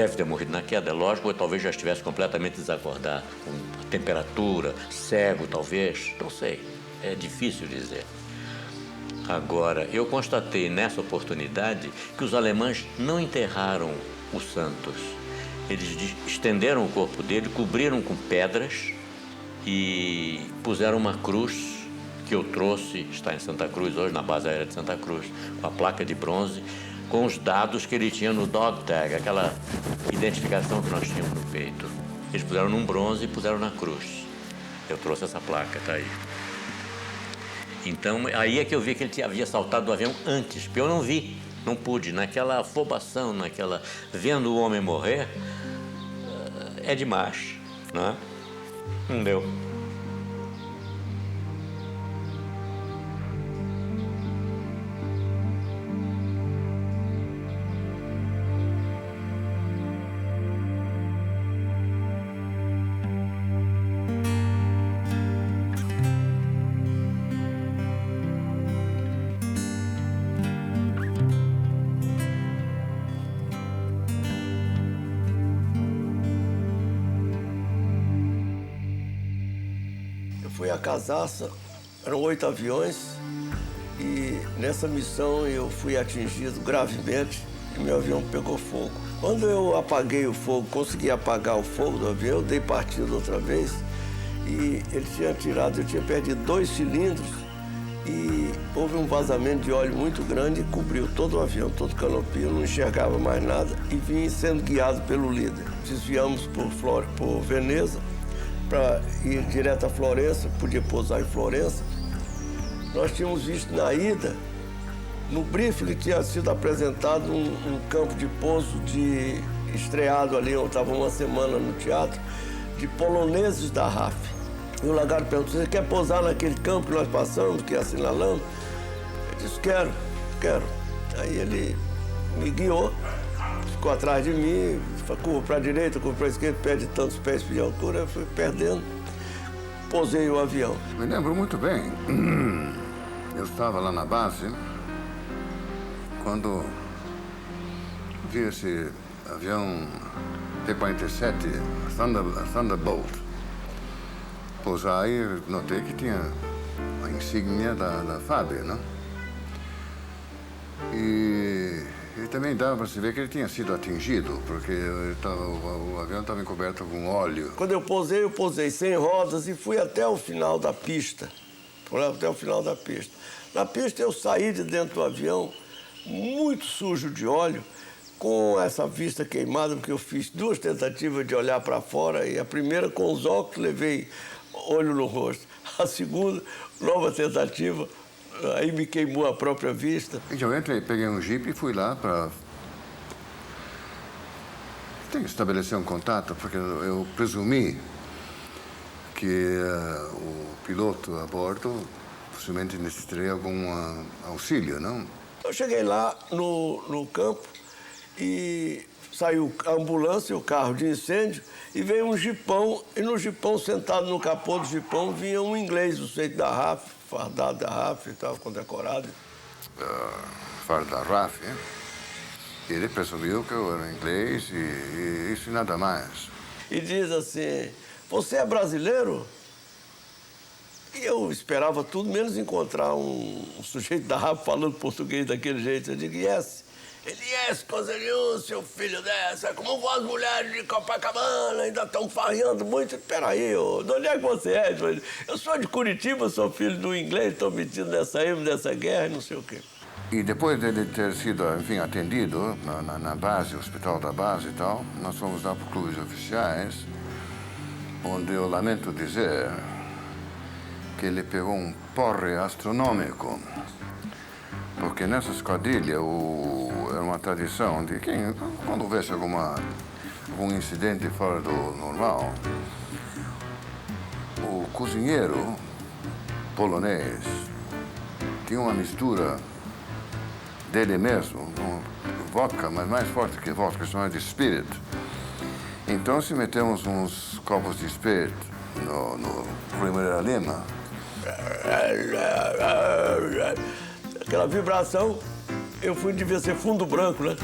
deve ter morrido na queda, é lógico, ou talvez já estivesse completamente desacordado, com temperatura, cego talvez, não sei, é difícil dizer. Agora, eu constatei nessa oportunidade que os alemães não enterraram o Santos. Eles estenderam o corpo dele, cobriram com pedras e puseram uma cruz que eu trouxe, está em Santa Cruz hoje, na base aérea de Santa Cruz, com a placa de bronze, com os dados que ele tinha no dog tag, aquela identificação que nós tínhamos no peito. Eles puseram num bronze e puseram na cruz. Eu trouxe essa placa, tá aí. Então, aí é que eu vi que ele havia saltado do avião antes, porque eu não vi, não pude. Naquela afobação, vendo o homem morrer, é demais, não é? Não deu. Fui a Casaça, eram 8 aviões e nessa missão eu fui atingido gravemente e meu avião pegou fogo. Quando eu apaguei o fogo, consegui apagar o fogo do avião, eu dei partida outra vez e ele tinha tirado, eu tinha perdido 2 cilindros e houve um vazamento de óleo muito grande e cobriu todo o avião, todo o canopio, eu não enxergava mais nada e vim sendo guiado pelo líder. Desviamos por Veneza, para ir direto a Florença, podia pousar em Florença. Nós tínhamos visto na ida, no briefing que tinha sido apresentado um campo de pouso estreado ali, eu estava uma semana no teatro, de poloneses da RAF. E o Lagarde perguntou, você quer pousar naquele campo que nós passamos, que é assinalando? Eu disse, quero. Aí ele me guiou, ficou atrás de mim, curva para a direita, curva para a esquerda, perde tantos pés de altura, eu fui perdendo, pousei o avião. Me lembro muito bem. Eu estava lá na base quando vi esse avião T-47 Thunderbolt pousar e notei que tinha a insígnia da FAB, né? E também dava para se ver que ele tinha sido atingido, porque o avião estava encoberto com óleo. Quando eu posei sem rodas e fui até o final da pista. Na pista eu saí de dentro do avião, muito sujo de óleo, com essa vista queimada, porque eu fiz 2 tentativas de olhar para fora, e a primeira com os óculos levei olho no rosto. A segunda, nova tentativa, aí me queimou a própria vista. Então eu entrei, peguei um jipe e fui lá para... Tem que estabelecer um contato, porque eu presumi que o piloto a bordo possivelmente necessitaria algum auxílio, não? Eu cheguei lá no campo e saiu a ambulância, o carro de incêndio, e veio um jipão, e no jipão, sentado no capô do jipão, vinha um inglês, o sujeito da RAF, fardado da RAF e tal, condecorado. Fardado da RAF, hein? Ele presumiu que eu era inglês e isso e nada mais. E diz assim, você é brasileiro? E eu esperava tudo menos encontrar um sujeito da RAF falando português daquele jeito. Eu digo, yes. Ele, yes, coisa nenhuma, seu filho dessa. Como vós, mulheres de Copacabana, ainda estão farreando muito. Peraí, de onde é que você é? Eu sou de Curitiba, sou filho do inglês, estou metido nessa guerra e não sei o quê. E depois dele ter sido, enfim, atendido na base, hospital da base e tal, nós fomos lá para clubes oficiais, onde eu lamento dizer que ele pegou um porre astronômico. Porque nessa esquadrilha era uma tradição de quem, quando houvesse algum incidente fora do normal, o cozinheiro polonês tinha uma mistura dele mesmo, com vodka, mas mais forte que vodka, chamada de spirit. Então, se metemos uns copos de spirit no Primeira Lima, aquela vibração, devia ser fundo branco, né?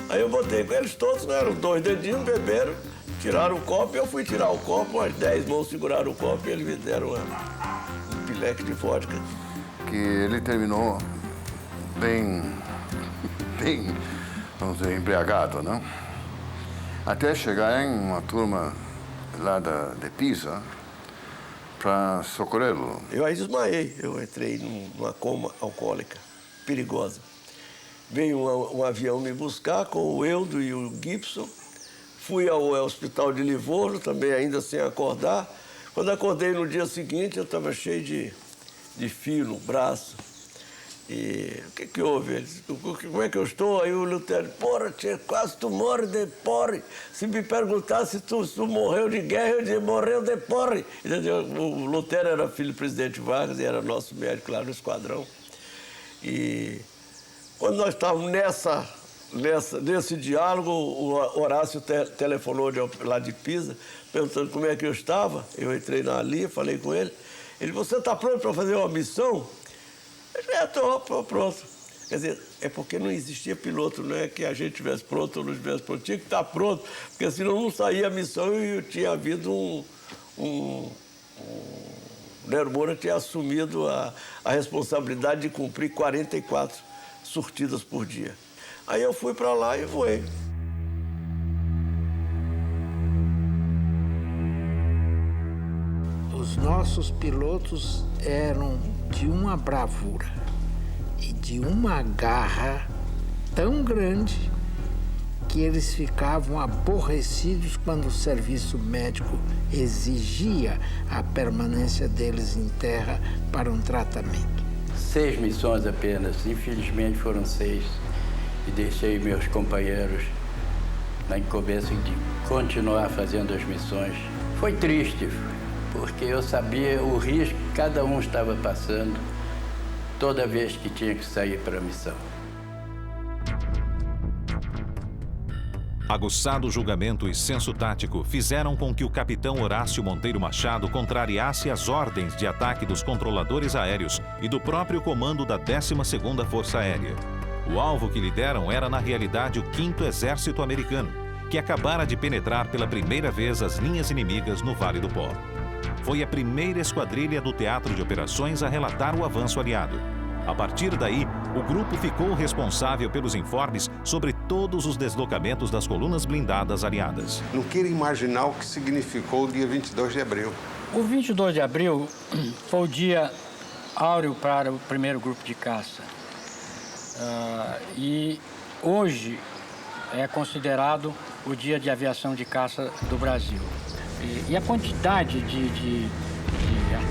Aí eu botei com eles todos, né? Eram 2 dedinhos, beberam, tiraram o copo, eu fui tirar o copo, umas 10 mãos seguraram o copo e eles me deram um pileque de vodka. Que ele terminou bem, vamos dizer, embriagado, né? Até chegar em uma turma lá de Pisa para socorrê-lo. Eu aí desmaiei, eu entrei numa coma alcoólica, perigosa. Veio um avião me buscar com o Eudo e o Gibson. Fui ao hospital de Livorno, também ainda sem acordar. Quando acordei no dia seguinte, eu estava cheio de fio no braço. E o que houve? Ele disse, como é que eu estou? Aí o Lutero, porra, tia, quase tu morre de porre. Se me perguntasse se tu morreu de guerra, eu dizia, morreu de porre. O Lutero era filho do presidente Vargas e era nosso médico lá no esquadrão. E quando nós estávamos nesse diálogo, o Horácio telefonou lá de Pisa, perguntando como é que eu estava. Eu entrei ali, falei com ele. Ele, você está pronto para fazer uma missão? Eu disse, estou pronto. Quer dizer, é porque não existia piloto, não é que a gente estivesse pronto ou não estivesse pronto. Tinha que estar pronto, porque senão não saía a missão e tinha havido o Nero Moura tinha assumido a responsabilidade de cumprir 44 surtidas por dia. Aí eu fui para lá e voei. Os nossos pilotos eram de uma bravura e de uma garra tão grande que eles ficavam aborrecidos quando o serviço médico exigia a permanência deles em terra para um tratamento. 6 missões apenas, infelizmente foram 6, e deixei meus companheiros na incumbência de continuar fazendo as missões. Foi triste, porque eu sabia o risco que cada um estava passando toda vez que tinha que sair para a missão. Aguçado julgamento e senso tático fizeram com que o capitão Horácio Monteiro Machado contrariasse as ordens de ataque dos controladores aéreos e do próprio comando da 12ª Força Aérea. O alvo que lhe deram era, na realidade, o 5º Exército Americano, que acabara de penetrar pela primeira vez as linhas inimigas no Vale do Pó. Foi a primeira esquadrilha do Teatro de Operações a relatar o avanço aliado. A partir daí, o grupo ficou responsável pelos informes sobre todos os deslocamentos das colunas blindadas aliadas. Não quero imaginar o que significou o dia 22 de abril. O 22 de abril foi o dia áureo para o primeiro grupo de caça. E hoje é considerado o dia de aviação de caça do Brasil. E a quantidade de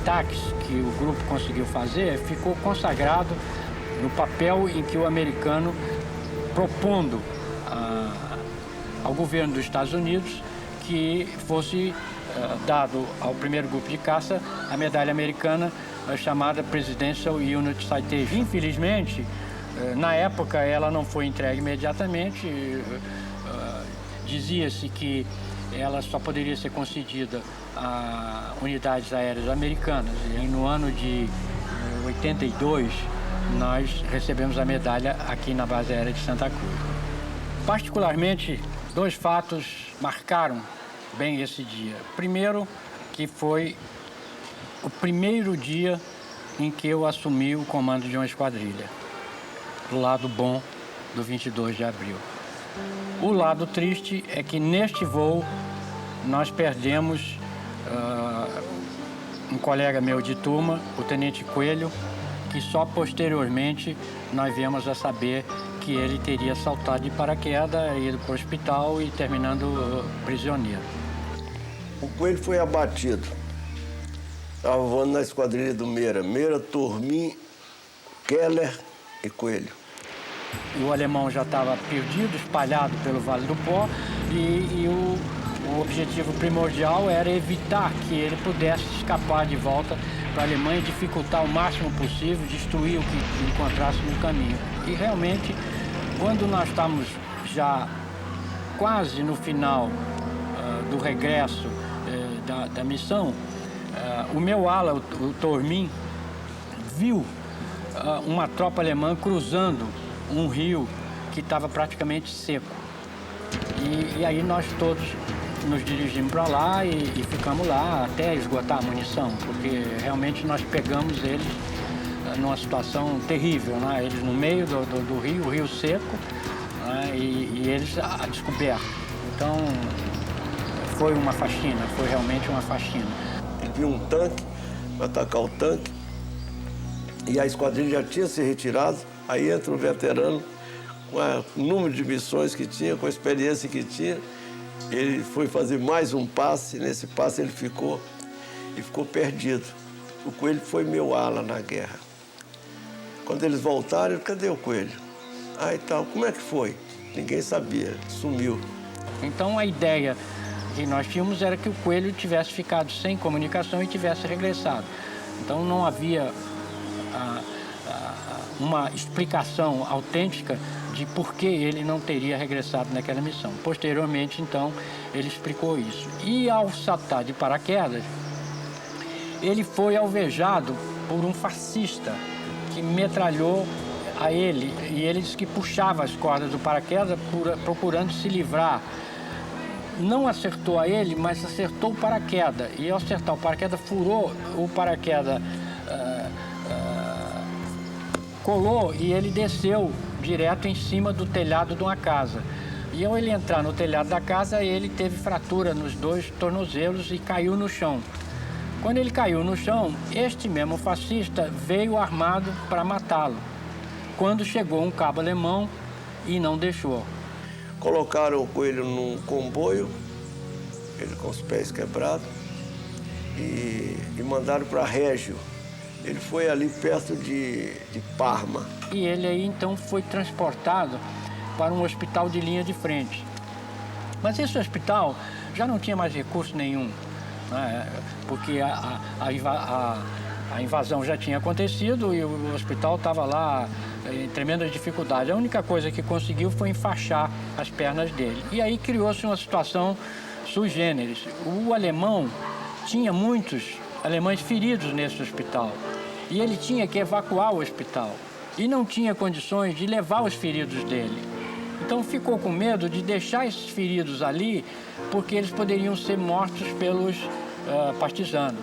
ataques que o grupo conseguiu fazer ficou consagrado no papel em que o americano, propondo ao governo dos Estados Unidos que fosse dado ao primeiro grupo de caça a medalha americana chamada Presidential Unit Citation. Infelizmente, na época ela não foi entregue imediatamente. Dizia-se que ela só poderia ser concedida a unidades aéreas americanas. E no ano de 82, nós recebemos a medalha aqui na base aérea de Santa Cruz. Particularmente, 2 fatos marcaram bem esse dia. Primeiro, que foi o primeiro dia em que eu assumi o comando de uma esquadrilha, do lado bom do 22 de abril. O lado triste é que neste voo nós perdemos um colega meu de turma, o Tenente Coelho, que só posteriormente nós viemos a saber que ele teria saltado de paraquedas, ido para o hospital e terminando prisioneiro. O Coelho foi abatido. Estava voando na esquadrilha do Meira. Meira, Turmin, Keller e Coelho. O alemão já estava perdido, espalhado pelo Vale do Pó, e o objetivo primordial era evitar que ele pudesse escapar de volta para a Alemanha, dificultar o máximo possível, destruir o que encontrasse no caminho. E realmente, quando nós estávamos já quase no final do regresso da missão, o meu ala, o Turmin, viu uma tropa alemã cruzando um rio que estava praticamente seco. E aí nós todos nos dirigimos para lá e ficamos lá até esgotar a munição, porque realmente nós pegamos eles numa situação terrível, né? Eles no meio do rio, o rio seco, né? E eles a descoberto. Então foi uma faxina, foi realmente uma faxina. Ele viu um tanque, vai atacar o tanque, e a esquadrilha já tinha se retirado, aí entra um veterano, com o número de missões que tinha, com a experiência que tinha. Ele foi fazer mais um passe, nesse passe ele ficou perdido. O Coelho foi meu ala na guerra. Quando eles voltaram, cadê o Coelho? Ah, e tal, como é que foi? Ninguém sabia, sumiu. Então a ideia que nós tínhamos era que o Coelho tivesse ficado sem comunicação e tivesse regressado. Então não havia uma explicação autêntica de por que ele não teria regressado naquela missão. Posteriormente, então, ele explicou isso. E ao saltar de paraquedas, ele foi alvejado por um fascista que metralhou a ele. E ele disse que puxava as cordas do paraquedas procurando se livrar. Não acertou a ele, mas acertou o paraquedas. E ao acertar o paraquedas, furou o paraquedas, colou e ele desceu direto em cima do telhado de uma casa. E ao ele entrar no telhado da casa, ele teve fratura nos 2 tornozelos e caiu no chão. Quando ele caiu no chão, este mesmo fascista veio armado para matá-lo. Quando chegou um cabo alemão e não deixou. Colocaram o Coelho num comboio, ele com os pés quebrados, e mandaram para Régio. Ele foi ali perto de Parma. E ele aí então foi transportado para um hospital de linha de frente. Mas esse hospital já não tinha mais recurso nenhum, né? Porque a invasão já tinha acontecido e o hospital estava lá em tremenda dificuldade. A única coisa que conseguiu foi enfaixar as pernas dele. E aí criou-se uma situação sui generis. O alemão tinha muitos alemães feridos nesse hospital. E ele tinha que evacuar o hospital. E não tinha condições de levar os feridos dele. Então ficou com medo de deixar esses feridos ali, porque eles poderiam ser mortos pelos partisanos.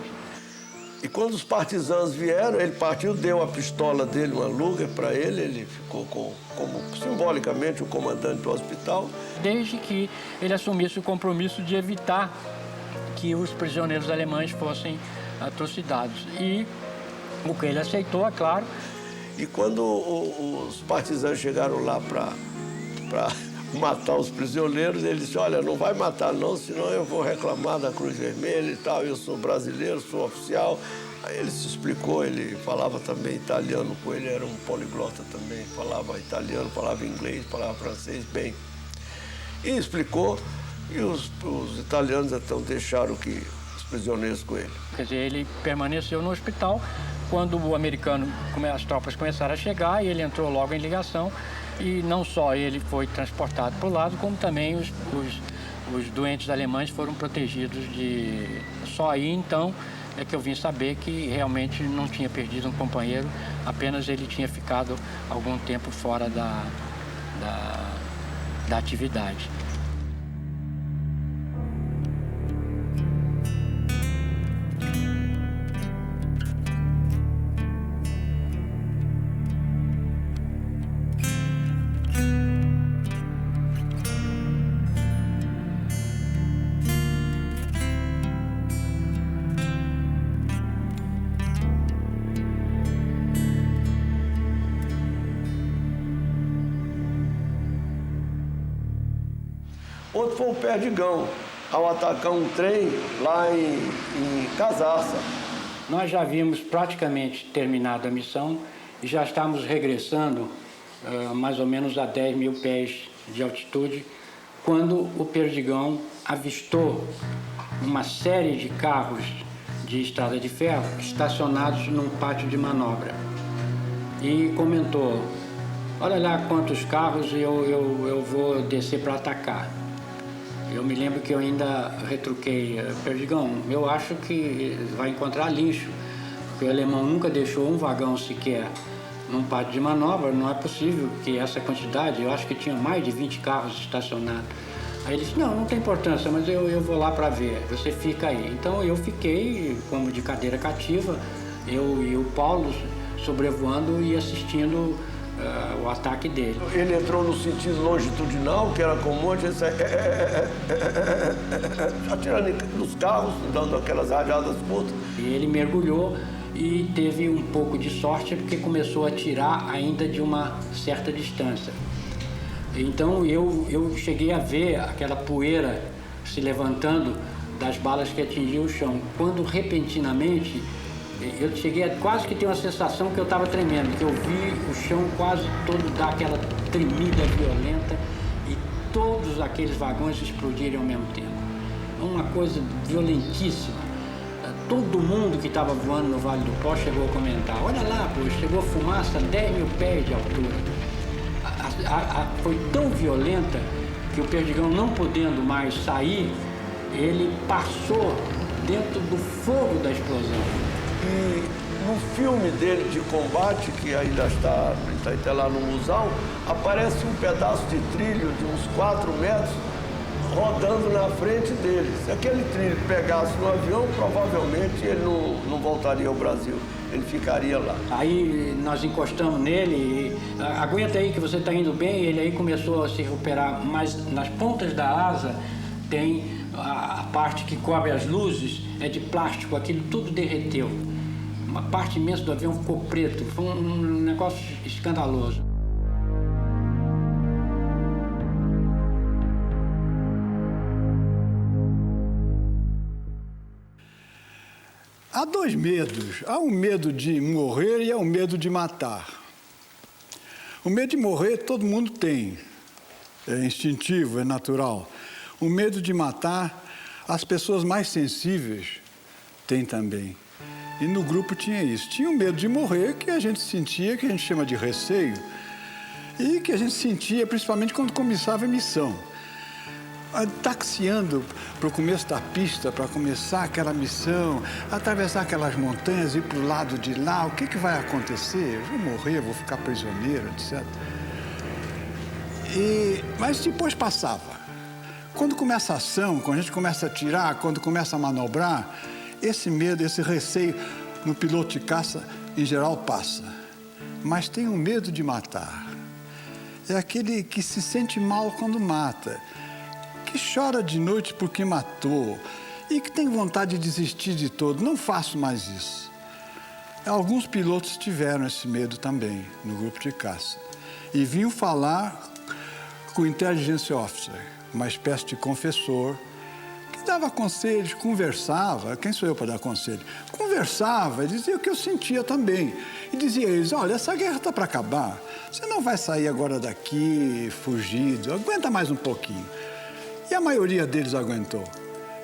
E quando os partisanos vieram, ele partiu, deu a pistola dele, uma Luger para ele, ele ficou como simbolicamente o comandante do hospital. Desde que ele assumisse o compromisso de evitar que os prisioneiros alemães fossem atrocidades. E o que ele aceitou, é claro. E quando os partisanos chegaram lá para matar os prisioneiros, ele disse, olha, não vai matar não, senão eu vou reclamar da Cruz Vermelha e tal, eu sou brasileiro, sou oficial. Aí ele se explicou, ele falava também italiano, com ele era um poliglota também, falava italiano, falava inglês, falava francês bem. E explicou, e os italianos então deixaram os prisioneiros com ele. Quer dizer, ele permaneceu no hospital. Quando o americano, as tropas começaram a chegar, ele entrou logo em ligação e não só ele foi transportado para o lado, como também os doentes alemães foram protegidos de... Só aí, então, é que eu vim saber que realmente não tinha perdido um companheiro, apenas ele tinha ficado algum tempo fora da atividade. Outro foi o Perdigão, ao atacar um trem lá em Casarça. Nós já havíamos praticamente terminado a missão e já estávamos regressando mais ou menos a 10 mil pés de altitude, quando o Perdigão avistou uma série de carros de estrada de ferro estacionados num pátio de manobra. E comentou, olha lá quantos carros eu vou descer para atacar. Eu me lembro que eu ainda retruquei, Perdigão, eu acho que vai encontrar lixo, porque o alemão nunca deixou um vagão sequer num pátio de manobra, não é possível que essa quantidade, eu acho que tinha mais de 20 carros estacionados Aí ele disse, não tem importância, mas eu vou lá para ver, você fica aí. Então eu fiquei como de cadeira cativa, eu e o Paulo sobrevoando e assistindo o ataque dele. Ele entrou no sentido longitudinal, que era comum, a gente atirando nos carros, dando aquelas rajadas curtas. E ele mergulhou e teve um pouco de sorte porque começou a atirar ainda de uma certa distância. Então eu cheguei a ver aquela poeira se levantando das balas que atingiam o chão, quando repentinamente eu cheguei a quase que ter uma sensação que eu estava tremendo, que eu vi o chão quase todo dar aquela tremida violenta e todos aqueles vagões explodirem ao mesmo tempo. Uma coisa violentíssima. Todo mundo que estava voando no Vale do Pó chegou a comentar, olha lá, pô, chegou fumaça a 10 mil pés de altura. Foi tão violenta que o Perdigão, não podendo mais sair, ele passou dentro do fogo da explosão. E no filme dele de combate, que ainda está lá no museu, aparece um pedaço de trilho de uns 4 metros rodando na frente dele. Se aquele trilho pegasse no avião, provavelmente ele não voltaria ao Brasil, ele ficaria lá. Aí nós encostamos nele e aguenta aí que você está indo bem, ele aí começou a se recuperar, mas nas pontas da asa tem a parte que cobre as luzes, é de plástico, aquilo tudo derreteu. Uma parte imensa do avião ficou preto, foi um negócio escandaloso. Há 2 medos. Há um medo de morrer e há um medo de matar. O medo de morrer todo mundo tem. É instintivo, é natural. O medo de matar, as pessoas mais sensíveis têm também. E no grupo tinha isso. Tinha o medo de morrer, que a gente sentia, que a gente chama de receio, e que a gente sentia principalmente quando começava a missão. Taxiando para o começo da pista, para começar aquela missão, atravessar aquelas montanhas, ir para o lado de lá, o que vai acontecer? Eu vou morrer, vou ficar prisioneiro, etc. Mas depois passava. Quando começa a ação, quando a gente começa a atirar, quando começa a manobrar, esse medo, esse receio no piloto de caça, em geral, passa. Mas tem o medo de matar. É aquele que se sente mal quando mata, que chora de noite porque matou e que tem vontade de desistir de todo. Não faço mais isso. Alguns pilotos tiveram esse medo também no grupo de caça e vinham falar com o Intelligence Officer, uma espécie de confessor, que dava conselhos, conversava. Quem sou eu para dar conselho? Conversava e dizia o que eu sentia também. E dizia a eles, olha, essa guerra está para acabar. Você não vai sair agora daqui fugido, aguenta mais um pouquinho. E a maioria deles aguentou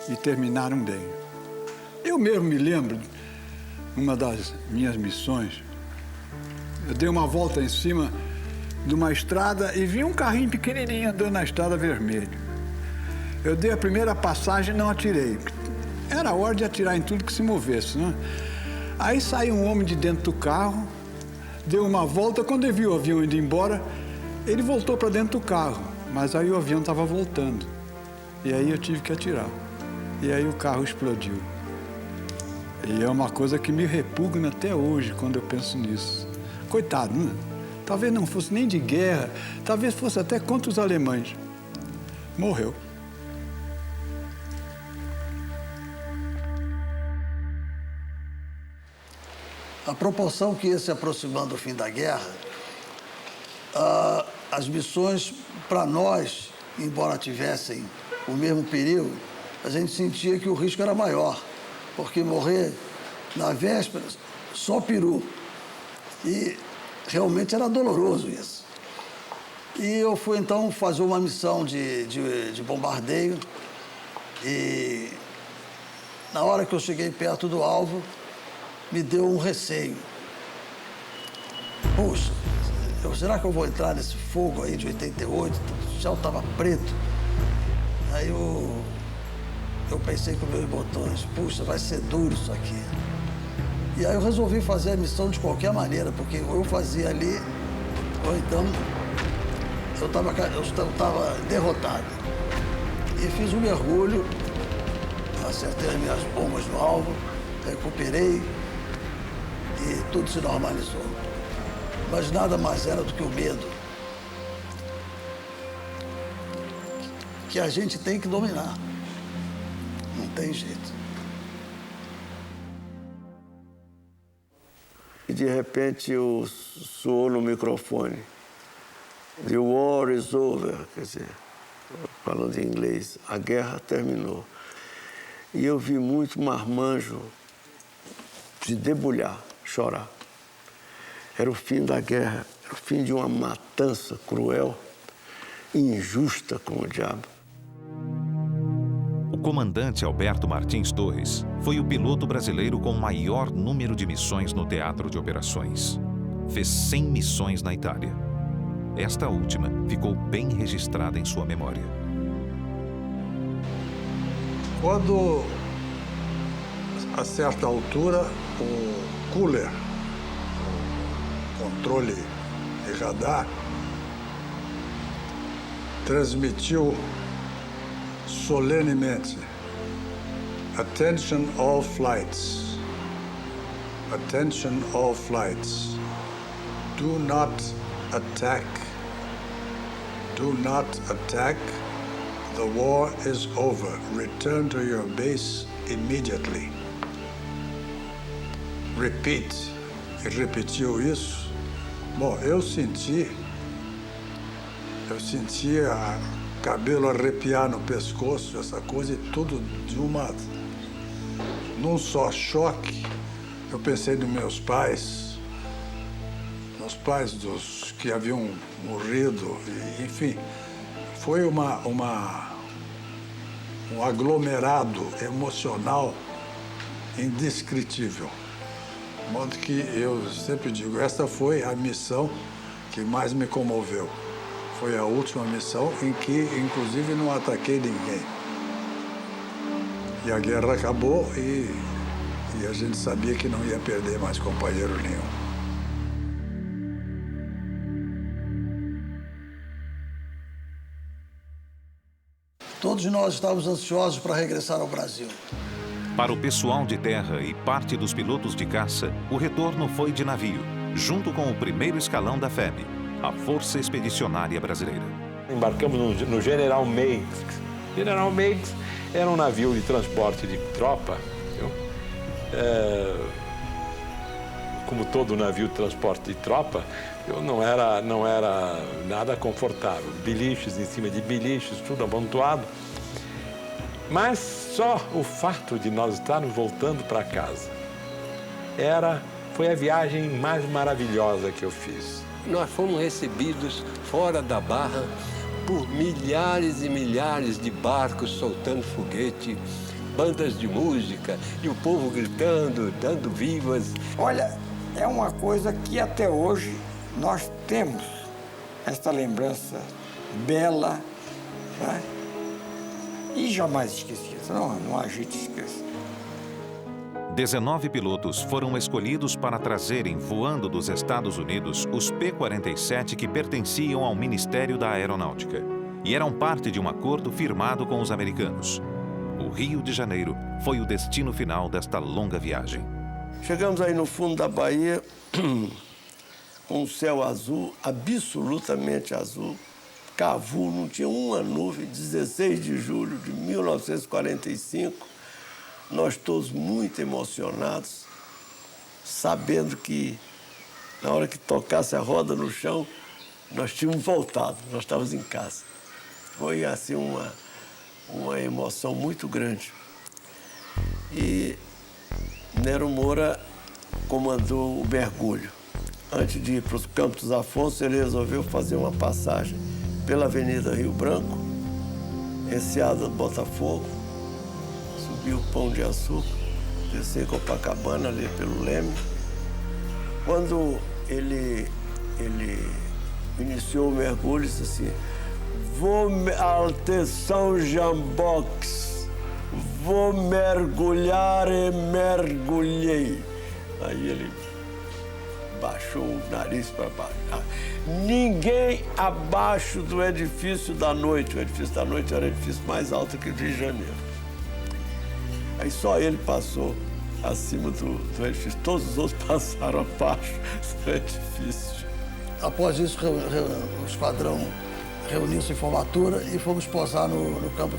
e terminaram bem. Eu mesmo me lembro, numa das minhas missões, eu dei uma volta em cima de uma estrada e vi um carrinho pequenininho andando na estrada vermelha. Eu dei a primeira passagem e não atirei. Era a hora de atirar em tudo que se movesse, né? Aí saiu um homem de dentro do carro, deu uma volta, quando ele viu o avião indo embora, ele voltou para dentro do carro, mas aí o avião estava voltando. E aí eu tive que atirar. E aí o carro explodiu. E é uma coisa que me repugna até hoje quando eu penso nisso. Coitado, né? Talvez não fosse nem de guerra, talvez fosse até contra os alemães. Morreu. A proporção que ia se aproximando do fim da guerra, as missões, para nós, embora tivessem o mesmo perigo, a gente sentia que o risco era maior, porque morrer na véspera, só peru. E realmente era doloroso isso. E eu fui, então, fazer uma missão de bombardeio e, na hora que eu cheguei perto do alvo, me deu um receio. Puxa, será que eu vou entrar nesse fogo aí de 88? O céu estava preto. Aí eu pensei com meus botões, puxa, vai ser duro isso aqui. E aí eu resolvi fazer a missão de qualquer maneira, porque ou eu fazia ali, ou então eu estava derrotado. E fiz um mergulho, acertei as minhas bombas no alvo, recuperei e tudo se normalizou. Mas nada mais era do que o medo, que a gente tem que dominar. Não tem jeito. E de repente soou no microfone: "The war is over", quer dizer, falando em inglês, a guerra terminou. E eu vi muito marmanjo se debulhar, chorar. Era o fim da guerra, era o fim de uma matança cruel, injusta como o diabo. O comandante Alberto Martins Torres foi o piloto brasileiro com o maior número de missões no teatro de operações. Fez 100 missões na Itália. Esta última ficou bem registrada em sua memória. Quando, a certa altura, o cooler, o controle de radar, transmitiu solenemente: "Attention all flights. Attention all flights. Do not attack. Do not attack. The war is over. Return to your base immediately." Repeat. E repetiu isso. Bom, eu sentia cabelo arrepiar no pescoço, essa coisa, e tudo num só choque. Eu pensei nos meus pais dos que haviam morrido, e, enfim, foi um aglomerado emocional indescritível. De modo que eu sempre digo, esta foi a missão que mais me comoveu. Foi a última missão em que, inclusive, não ataquei ninguém. E a guerra acabou e a gente sabia que não ia perder mais companheiro nenhum. Todos nós estávamos ansiosos para regressar ao Brasil. Para o pessoal de terra e parte dos pilotos de caça, o retorno foi de navio, junto com o primeiro escalão da FEB, a Força Expedicionária Brasileira. Embarcamos no General Meigs. General Meigs era um navio de transporte de tropa. Como todo navio de transporte de tropa, não era nada confortável. Biliches em cima de biliches, tudo amontoado. Mas só o fato de nós estarmos voltando para casa foi a viagem mais maravilhosa que eu fiz. Nós fomos recebidos fora da Barra por milhares e milhares de barcos soltando foguete, bandas de música e o povo gritando, dando vivas. Olha, é uma coisa que até hoje nós temos esta lembrança bela, né? E jamais esquecida, não há jeito de esquecer. 19 pilotos foram escolhidos para trazerem, voando dos Estados Unidos, os P-47 que pertenciam ao Ministério da Aeronáutica e eram parte de um acordo firmado com os americanos. O Rio de Janeiro foi o destino final desta longa viagem. Chegamos aí no fundo da Bahia, com um céu azul, absolutamente azul. Cavu, não tinha uma nuvem, 16 de julho de 1945. Nós todos muito emocionados, sabendo que na hora que tocasse a roda no chão, nós tínhamos voltado, nós estávamos em casa. Foi assim uma emoção muito grande. E Nero Moura comandou o mergulho. Antes de ir para os Campos dos Afonso, ele resolveu fazer uma passagem pela Avenida Rio Branco, Enseada do Botafogo, subir o Pão de Açúcar, descer Copacabana, ali pelo Leme. Quando ele iniciou o mergulho, disse assim: atenção, Jambox, vou mergulhar e mergulhei. Aí ele baixou o nariz para baixo. ninguém abaixo do edifício da noite. O edifício da noite era o edifício mais alto aqui do Rio de Janeiro. Aí só ele passou acima do edifício. Todos os outros passaram abaixo do edifício. Após isso, o esquadrão reuniu-se em formatura e fomos posar no campo